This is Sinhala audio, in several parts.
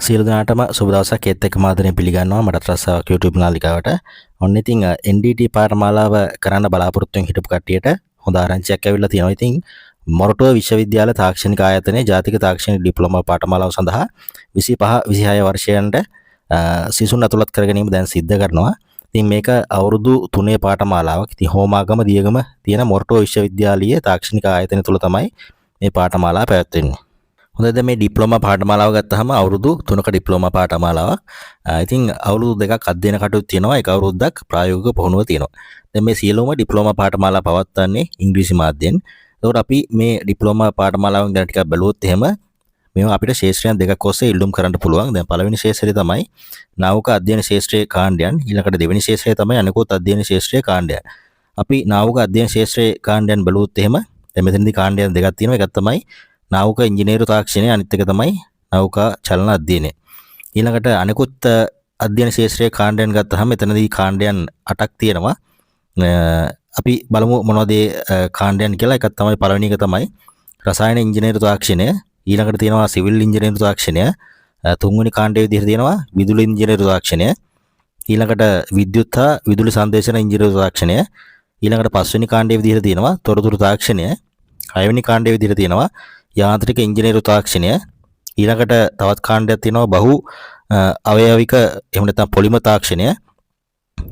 සියලු දෙනාටම සුබ දවසක්. ඒත් එක්කම ආදරයෙන් පිළිගන්නවා මටත් රස්සාවක් YouTube නාලිකාවට. ඔන්න ඉතින් NDT පාඨමාලාව කරන්න බලාපොරොත්තු වෙන හිටපු කට්ටියට හොඳ ආරංචියක් ඇවිල්ලා තියෙනවා. ඉතින් මොරටුව විශ්වවිද්‍යාල තාක්ෂණික ආයතනයේ ජාතික තාක්ෂණික ඩිප්ලෝමා පාඨමාලාව සඳහා 25 26 වර්ෂයන්ට සිසුන් ඇතුළත් කර ගැනීම දැන් සිද්ධ කරනවා. ඉතින් මේක අවුරුදු 3 පාඨමාලාවක්. ඉතින් හෝමාගම දියගම තියෙන මොරටුව විශ්වවිද්‍යාලීය තාක්ෂණික ආයතනය තුල තමයි මේ පාඨමාලාව පැවැත්වෙන්නේ. හොඳද මේ ඩිප්ලෝමා පාඨමාලාව ගත්තාම අවුරුදු 3ක ඩිප්ලෝමා පාඨමාලාවක්. ඉතින් අවුරුදු 2ක් අධ්‍යයන කටයුතු තියෙනවා, එක අවුරුද්දක් ප්‍රායෝගික පුහුණුව තියෙනවා. දැන් මේ සියලුම ඩිප්ලෝමා පාඨමාලා පවත්වන්නේ ඉංග්‍රීසි මාධ්‍යයෙන්. ඒකට අපි මේ ඩිප්ලෝමා පාඨමාලාවෙන් ගැන ටිකක් බැලුවොත් එහෙම මේවා අපිට ශාස්ත්‍රයන් දෙකක් ඔස්සේ ඉල්ලුම් කරන්න පුළුවන්. දැන් පළවෙනි ශාස්ත්‍රය තමයි නාවක අධ්‍යයන ශාස්ත්‍රයේ කාණ්ඩයන්. ඊළඟට දෙවෙනි ශාස්ත්‍රය තමයි අනිකුත් අධ්‍යයන ශාස්ත්‍රයේ කාණ්ඩයන්. අපි නාවක අධ්‍යයන ශාස්ත්‍රයේ කාණ්ඩයන් බැලුවොත් එහෙම දැන් මෙතනදී කාණ්ඩයන් දෙකක් තියෙනවා. එකක් තමයි නාවක ඉංජිනේරු තාක්ෂණය, අනිත් එක තමයි නෞකා චලන අධ්‍යයනය. ඊළඟට අනිකුත් අධ්‍යයන ශාස්ත්‍රයේ කාණ්ඩයන් ගත්තාම මෙතනදී කාණ්ඩයන් 8ක් තියෙනවා. අපි බලමු මොනවද ඒ කාණ්ඩයන් කියලා. එකක් තමයි පළවෙනි එක තමයි රසායන ඉංජිනේරු තාක්ෂණය. ඊළඟට තියෙනවා සිවිල් ඉංජිනේරු තාක්ෂණය. තුන්වෙනි කාණ්ඩයේ විදිහට තියෙනවා විදුලි ඉංජිනේරු තාක්ෂණය. ඊළඟට විද්‍යුත් හා විදුලි සංදේශන ඉංජිනේරු තාක්ෂණය. ඊළඟට පස්වෙනි කාණ්ඩයේ විදිහට තියෙනවා තොරතුරු තාක්ෂණය. හයවෙනි කාණ්ඩයේ විදිහට තියෙනවා යාන්ත්‍රික ඉංජිනේරු තාක්ෂණය. ඊළඟට තවත් කාණ්ඩයක් තියෙනවා බහු අවයවික එහෙම නැත්නම් පොලිමර් තාක්ෂණය.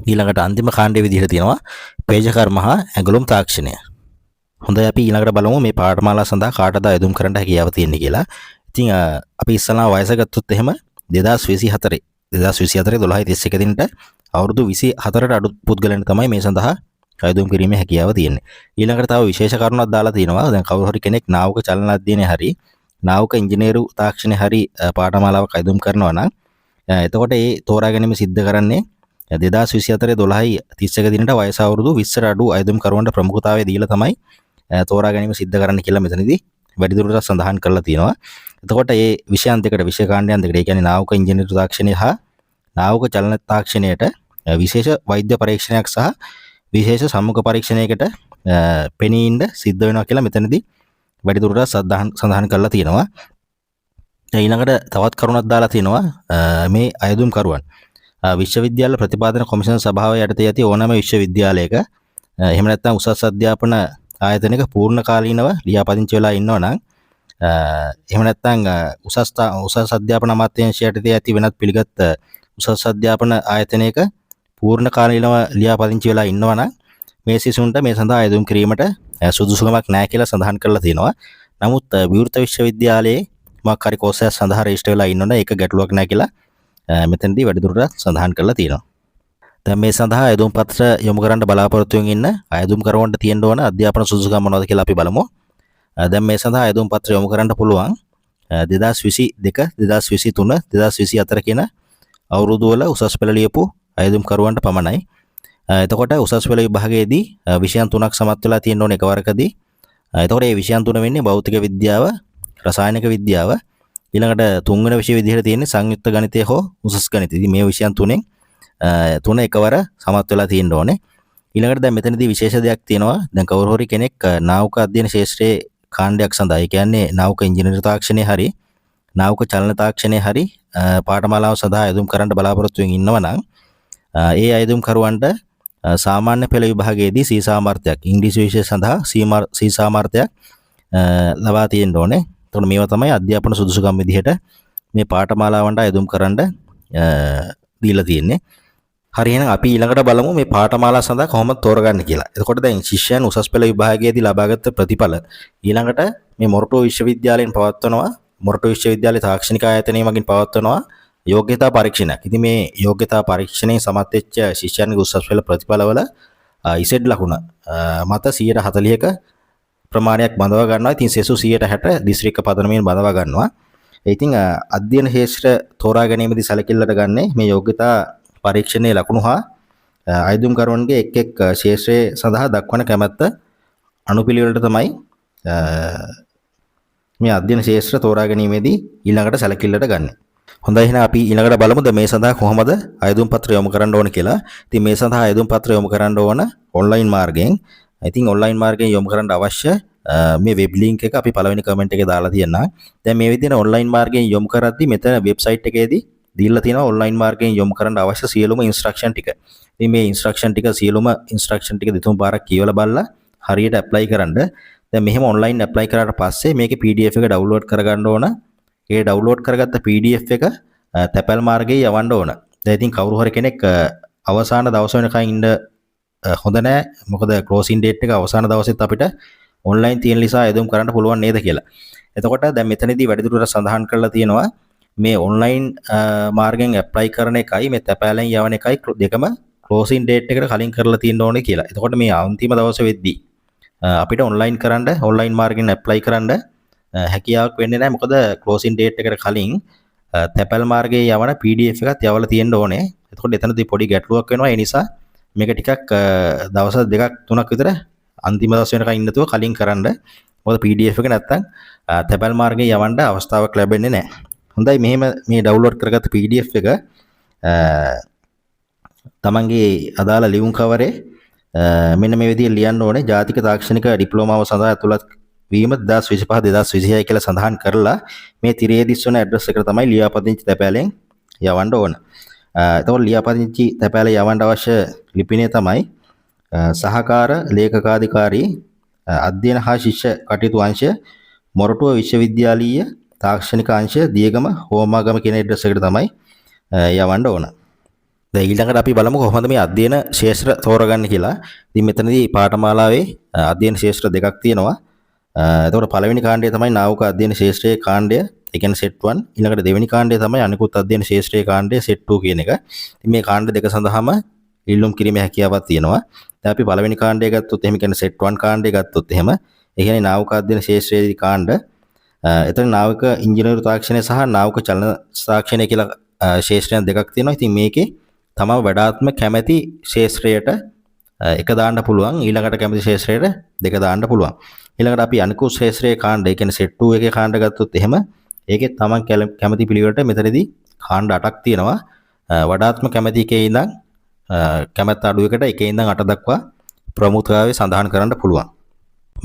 ඊළඟට අන්තිම කාණ්ඩයේ විදිහට තියෙනවා පේජකර්ම හා ඇඟලුම් තාක්ෂණය. හොඳයි, අපි ඊළඟට බලමු මේ පාඨමාලා සඳහා කාටද අයදුම් කරන්න හැකියාව තියෙන්නේ කියලා. ඉතින් අපි ඉස්සලා වයස ගත්තොත් එහෙම 2024 12/31 දිනට අවුරුදු 24ට අඩු පුද්ගලයන් තමයි මේ සඳහා අයදුම් කිරීමේ හැකියාව තියෙන්නේ. ඊළඟට තව විශේෂ කරුණක් දාලා තියෙනවා. දැන් කවුරු හරි කෙනෙක් නාවක චලන අධ්‍යයනයේ හරි නාවක ඉංජිනේරු තාක්ෂණයේ හරි පාඨමාලාවක් අයදුම් කරනවා නම් එතකොට ඒ තෝරා ගැනීම සිද්ධ කරන්නේ 2024 12/31 දිනට වයස අවුරුදු 20ට අඩු අයදුම් කරුවන්ට ප්‍රමුඛතාවය දීලා තමයි තෝරා ගැනීම සිද්ධ කරන්න කියලා මෙතනදී වැඩිදුරටත් සඳහන් කරලා තියෙනවා. එතකොට මේ විෂයන් දෙකට, විෂය කාණ්ඩයන් දෙකට, ඒ කියන්නේ නාවක ඉංජිනේරු තාක්ෂණය හා නාවක චලන තාක්ෂණයට විශේෂ වෛද්‍ය පරීක්ෂණයක් සහ විශේෂ සම්මුඛ පරීක්ෂණයකට පෙනී ඉන්න සිද්ධ වෙනවා කියලා මෙතනදී වැඩිදුරටත් සඳහන් කරලා තියෙනවා. ඊළඟට තවත් කරුණක් දාලා තියෙනවා මේ අයදුම් කරුවන් විශ්වවිද්‍යාල ප්‍රතිපාදන කොමිෂන් සභාව යටතේ ඇති ඕනෑම විශ්වවිද්‍යාලයක එහෙම නැත්නම් උසස් අධ්‍යාපන ආයතනයක පූර්ණ කාලීනව ලියාපදිංචි වෙලා ඉන්නවා නම් එහෙම නැත්නම් උසස් අධ්‍යාපන අමාත්‍යාංශය යටතේ ඇති වෙනත් පිළිගත් උසස් අධ්‍යාපන ආයතනයක පූර්ණ කාලීනව ලියාපදිංචි වෙලා ඉන්නවා නම් මේ සිසුන්ට මේ සඳහා අයදුම් කිරීමට සුදුසුකමක් නැහැ කියලා සඳහන් කරලා තියෙනවා. නමුත් විවෘත විශ්වවිද්‍යාලයේ මොකක් හරි කෝස් එකක් සඳහා රෙජිස්ටර් වෙලා ඉන්නොත් ඒක ගැටලුවක් නැහැ කියලා මෙතනදී වැඩිදුරටත් සඳහන් කරලා තියෙනවා. දැන් මේ සඳහා අයදුම් පත්‍ර යොමු කරන්න බලාපොරොත්තු වෙමින් ඉන්න අයදුම් කරවන්නට තියෙන්න ඕන අධ්‍යාපන සුදුසුකම් මොනවද කියලා අපි බලමු. දැන් මේ සඳහා අයදුම් පත්‍ර යොමු කරන්න පුළුවන් 2022 2023 2024 කියන අවුරුදු වල උසස් පෙළ ලියපු අයදුම් කරුවන්ට පමණයි. එතකොට උසස් පෙළ විභාගයේදී විෂයන් 3ක් සමත් වෙලා තියෙන්න ඕන එකවරකදී. එතකොට මේ විෂයන් 3 වෙන්නේ භෞතික විද්‍යාව, රසායනික විද්‍යාව, ඊළඟට තුන්වෙනි විෂය විදිහට තියෙන්නේ සංයුක්ත ගණිතය හෝ උසස් ගණිතය. ඉතින් මේ විෂයන් තුනෙන් තුන එකවර සමත් වෙලා තියෙන්න ඕනේ. ඊළඟට දැන් මෙතනදී විශේෂ දෙයක් තියෙනවා. දැන් කවුරු හරි කෙනෙක් නාවක අධ්‍යයන ශාස්ත්‍රයේ කාණ්ඩයක් සඳහා, ඒ කියන්නේ නාවක ඉංජිනේරු තාක්ෂණයේ හරි නාවක චලන තාක්ෂණයේ හරි පාඨමාලාව සඳහා අයදුම් කරන්න බලාපොරොත්තු වෙමින් ඉන්නවා නම් ඒ අයදුම් කරුවන්ට සාමාන්‍ය පෙළ විභාගයේදී සී සාමර්ථ්‍යයක්, ඉංග්‍රීසි විෂය සඳහා සී සාමර්ථ්‍යයක් ලබා තියෙන්න ඕනේ. එතකොට මේවා තමයි අධ්‍යාපන සුදුසුකම් විදිහට මේ පාඨමාලාවන්ට අයදුම් කරන්න දීලා තියෙන්නේ. හරි, එහෙනම් අපි ඊළඟට බලමු මේ පාඨමාලා සඳහා කොහොමද තෝරගන්නේ කියලා. එතකොට දැන් ශිෂ්‍යයන් උසස් පෙළ විභාගයේදී ලබාගත් ප්‍රතිඵල ඊළඟට මේ මොරටුව විශ්වවිද්‍යාලයෙන් පවත්වනවා, මොරටුව විශ්වවිද්‍යාලයේ තාක්ෂණික ආයතනය මගින් පවත්වනවා යෝග්‍යතා පරීක්ෂණයක්. ඉතින් මේ යෝග්‍යතා පරීක්ෂණයෙන් සමත් වෙච්ච ශිෂ්‍යයන්ගේ උසස් පෙළ ප්‍රතිඵලවල ඉසෙඩ් ලකුණ මත 140ක ප්‍රමාණයක් බඳවා ගන්නවා. ඉතින් සෙසු 160 දිස්ත්‍රික්ක පදනමෙන් බඳවා ගන්නවා. ඉතින් අධ්‍යයන ශාස්ත්‍ර තෝරා ගැනීමේදී සැලකිල්ලට ගන්නේ මේ යෝග්‍යතා පරීක්ෂණයේ ලකුණු හා අයදුම් කරුවන්ගේ එක් එක් ශාස්ත්‍රයේ සඳහා දක්වන කැමැත්ත අනුපිළිවෙලට තමයි මේ අධ්‍යයන ශාස්ත්‍ර තෝරා ගැනීමේදී ඊළඟට සැලකිල්ලට ගන්න. හොඳයි, එහෙනම් අපි ඊළඟට බලමුද මේ සඳහා කොහොමද අයදුම් පත්‍ර යොමු කරන්න ඕන කියලා. ඉතින් මේ සඳහා අයදුම් පත්‍ර යොමු කරන්න ඕන ඔන්ලයින් මාර්ගයෙන්. ඉතින් ඔන්ලයින් මාර්ගයෙන් යොමු කරන්න අවශ්‍ය මේ වෙබ් ලින්ක් එක අපි පළවෙනි කමෙන්ට් එකේ දාලා තියෙනවා. දැන් මේ විදිහට ඔන්ලයින් මාර්ගයෙන් යොමු කරද්දී මෙතන වෙබ්සයිට් එකේදී දීලා තියෙනවා ඔන්ලයින් මාර්ගයෙන් යොමු කරන්න අවශ්‍ය සියලුම ඉන්ස්ට්‍රක්ෂන් ටික. ඉතින් මේ ඉන්ස්ට්‍රක්ෂන් ටික සියලුම ඉන්ස්ට්‍රක්ෂන් ටික දෙතුන් පාරක් කියවලා බලලා හරියට ඇප්ලයි කරන්න. දැන් මෙහෙම ඔන්ලයින් ඇප්ලයි කරාට පස්සේ මේකේ PDF එක ඩවුන්ලෝඩ් කරගන්න ඕන. ඒ ඩවුන්ලෝඩ් කරගත්ත PDF එක තැපැල් මාර්ගයේ යවන්න ඕන. දැන් ඉතින් කවුරු හරි කෙනෙක් අවසාන දවස වෙනකන් ඉන්න හොඳ නෑ. මොකද ක්ලෝසින් ඩේට් එක අවසාන දවසෙත් අපිට ඔන්ලයින් තියෙන නිසා යෙදුම් කරන්න පුළුවන් නේද කියලා. එතකොට දැන් මෙතනදී වැඩිදුරට සඳහන් කරලා තියෙනවා මේ ඔන්ලයින් මාර්ගයෙන් ඇප්ලයි කරන එකයි මේ තැපෑලෙන් යවන එකයි දෙකම ක්ලෝසින් ඩේට් එකට කලින් කරලා තියෙන්න ඕනේ කියලා. එතකොට මේ අන්තිම දවසේ වෙද්දී අපිට ඔන්ලයින් මාර්ගයෙන් ඇප්ලයි කරන්න හැකියාවක් වෙන්නේ නැහැ. මොකද ක්ලෝසින් ඩේට් එකට කලින් තැපැල් මාර්ගයේ යවන PDF එකත් යවලා තියෙන්න ඕනේ. එතකොට එතනදී පොඩි ගැටලුවක් වෙනවා. ඒ නිසා මේක ටිකක් දවස් 2-3ක් විතර අන්තිම දවස් වෙනකන් ඉන්නතුව කලින් කරන්න. මොකද PDF එක නැත්තම් තැපැල් මාර්ගයේ යවන්න අවස්ථාවක් ලැබෙන්නේ නැහැ. හොඳයි, මෙහෙම මේ ඩවුන්ලෝඩ් කරගත්ත PDF එක තමන්ගේ අදාළ ලියුම් කවරේ මෙන්න මේ විදිහට ලියන්න ඕනේ. ජාතික තාක්ෂණික ඩිප්ලෝමාව සඳහා ඇතුළත් වීම 2025-2026 කියලා සඳහන් කරලා මේ තිරයේ දිස්වන ඇඩ්‍රස් එකට තමයි ලියාපදිංචි තැපෑලෙන් යවන්න ඕන. එතකොට ලියාපදිංචි තැපෑල යවන්න අවශ්‍ය ලිපිනය තමයි සහකාර ලේකකාධිකාරී අධ්‍යයන හා ශිෂ්‍ය කටයුතු අංශය මොරටුව විශ්වවිද්‍යාලීය තාක්ෂණික අංශය දියගම හෝමාගම කියන ඇඩ්‍රස් එකට තමයි යවන්න ඕන. දැන් ඊළඟට අපි බලමු කොහොමද මේ අධ්‍යයන ශාස්ත්‍ර තෝරගන්නේ කියලා. ඉතින් මෙතනදී පාඨමාලාවේ අධ්‍යයන ශාස්ත්‍ර දෙකක් තියෙනවා. එතකොට පළවෙනි කාණ්ඩය තමයි නාවක අධ්‍යයන ශාස්ත්‍රයේ කාණ්ඩය, ඒ කියන්නේ set 1. ඊළඟට දෙවෙනි කාණ්ඩය තමයි අනිකුත් අධ්‍යයන ශාස්ත්‍රයේ කාණ්ඩය set 2 කියන එක. ඉතින් මේ කාණ්ඩ දෙක සඳහාම ඉල්ලුම් කිරීමේ හැකියාවක් තියෙනවා. දැන් අපි පළවෙනි කාණ්ඩය ගත්තොත් එහෙම කියන්නේ set 1 කාණ්ඩය ගත්තොත් එහෙම ඒ කියන්නේ නාවක අධ්‍යයන ශාස්ත්‍රයේ කාණ්ඩ. එතන නාවික ඉංජිනේරු තාක්ෂණය සහ නාවික චලන තාක්ෂණය කියලා ශාස්ත්‍රයන් දෙකක් තියෙනවා. ඉතින් මේකේ තමයි වඩාත්ම කැමැති ශාස්ත්‍රයට එක දාන්න පුළුවන්. ඊළඟට කැමැති ශාස්ත්‍රයට දෙක දාන්න පුළුවන්. ඊළඟට අපි අනිකුත් ශාස්ත්‍රයේ කාණ්ඩ, ඒ කියන්නේ set 2 එකේ කාණ්ඩ ගත්තොත් එහෙම ඒකේ තමන් කැමැති පිළිවෙලට මෙතනදී කාණ්ඩ 8ක් තියෙනවා. වඩාත්ම කැමැති එකේ ඉඳන් කැමැත්ත අඩු එකට එකේ ඉඳන් 8 දක්වා ප්‍රමුඛතාවය සඳහන් කරන්න පුළුවන්.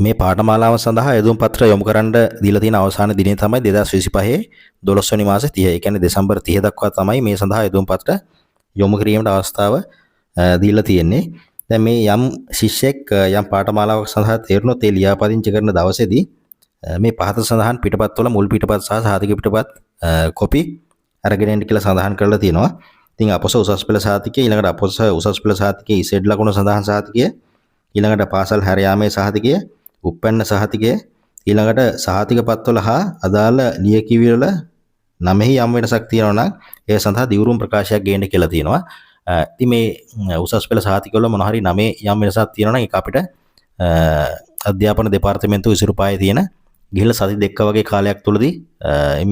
මේ පාඨමාලාව සඳහා යෙදුම් පත්‍ර යොමු කරන්න දීලා තියෙන අවසාන දිනය තමයි 2025 12 වෙනි මාසේ 30. ඒ කියන්නේ දෙසැම්බර් 30 දක්වා තමයි මේ සඳහා යෙදුම් පත්‍ර යොමු කිරීමට අවස්ථාව දීලා තියෙන්නේ. දැන් මේ යම් ශිෂ්‍යෙක් යම් පාඨමාලාවක් සඳහා තේරුණොත් ඒ ලියාපදිංචි කරන දවසේදී මේ පහත සඳහන් පිටපත්වල මුල් පිටපත් සහ සහතික පිටපත් කොපි අරගෙන එන්න කියලා සඳහන් කරලා තියෙනවා. ඉතින් අපොස උසස් පෙළ සහතිකය, ඊළඟට අපොස උසස් පෙළ සහතිකයේ ඉසෙඩ් ලකුණු සඳහන් සහතිකය, ඊළඟට පාසල් හැර යාමේ සහතිකය, උප්පැන්න සහතිකය, ඊළඟට සහතික පත්වල හා අදාළ ලියකියවිවල නමෙහි යම් වෙනසක් තියෙනවා නම් ඒ සඳහා දිවුරුම් ප්‍රකාශයක් ගේන්න කියලා තියෙනවා. ඉතින් මේ උසස් පෙළ සහතිකවල මොන හරි නමේ යම් වෙනසක් තියෙනවා නම් ඒක අපිට අධ්‍යාපන දෙපාර්තමේන්තුව ඉසිරුපායේ තියෙන ගිහිල්ලා සති දෙකක වගේ කාලයක් තුලදී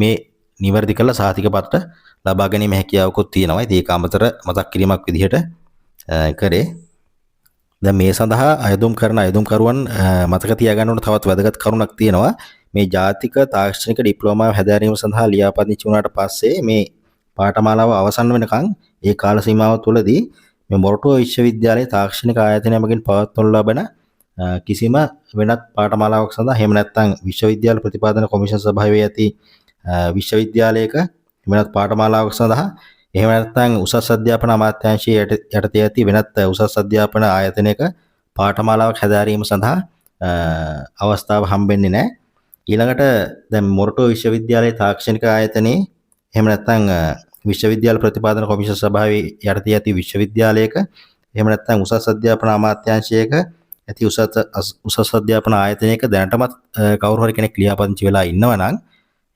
මේ නිවැරදි කරලා සහතික පත්‍ර ලබා ගැනීම හැකියාවකුත් තියෙනවා. ඉතින් ඒක අමතර මතක් කිරීමක් විදිහට කරේ. දැන් මේ සඳහා අයදුම්කරුවන් මතක තියාගන්න ඕන තවත් වැදගත් කරුණක් තියෙනවා. මේ ජාතික තාක්ෂණික ඩිප්ලෝමාව හැදෑරීම සඳහා ලියාපදිංචි වුණාට පස්සේ මේ පාඨමාලාව අවසන් වෙනකන් ඒ කාල සීමාව තුළදී මේ මොරටුව විශ්වවිද්‍යාලයේ තාක්ෂණික ආයතනය මගින් පවත්වනු ලබන කිසිම වෙනත් පාඨමාලාවක් සඳහා එහෙම නැත්නම් විශ්වවිද්‍යාල ප්‍රතිපාදන කොමිෂන් සභාවේ ඇති විශ්වවිද්‍යාලයක වෙනත් පාඨමාලාවක් සඳහා එහෙම නැත්නම් උසස් අධ්‍යාපන අමාත්‍යාංශයේ යටතේ ඇති වෙනත් උසස් අධ්‍යාපන ආයතනයක පාඨමාලාවක් හැදෑරීම සඳහා අවස්ථාව හම්බෙන්නේ නැහැ. ඊළඟට දැන් මොරටුව විශ්වවිද්‍යාලයේ තාක්ෂණික ආයතනයේ එහෙම නැත්නම් විශ්වවිද්‍යාල ප්‍රතිපාදන කොමිෂන් සභාවේ යටතේ ඇති විශ්වවිද්‍යාලයක එහෙම නැත්නම් උසස් අධ්‍යාපන අමාත්‍යාංශයක ඇති උසස් අධ්‍යාපන ආයතනයක දැනටමත් කවුරු හරි කෙනෙක් ලියාපදිංචි වෙලා ඉන්නවා නම්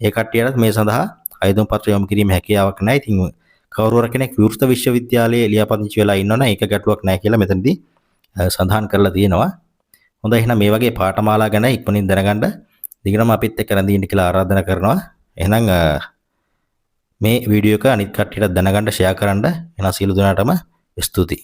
ඒ කට්ටියට මේ සඳහා අයදුම් පත්‍ර යොමු කිරීම හැකියාවක් නැහැ. ඉතින් කවුරු හරි කෙනෙක් විවෘත විශ්වවිද්‍යාලයේ ලියාපදිංචි වෙලා ඉන්නවා නම් ඒක ගැටලුවක් නැහැ කියලා මෙතනදී සඳහන් කරලා තියෙනවා. හොඳයි, එහෙනම් මේ වගේ පාඨමාලා ගැන ඉක්මනින් දැනගන්න දිගටම අපිත් එක්ක රැඳී කියලා ආරාධනා කරනවා. එහෙනම් මේ වීඩියෝ එක අනිත් කට්ටියට දැනගන්න ෂෙයා කරන්න. එහෙනම් සියලු දෙනාටම ස්තුතියි.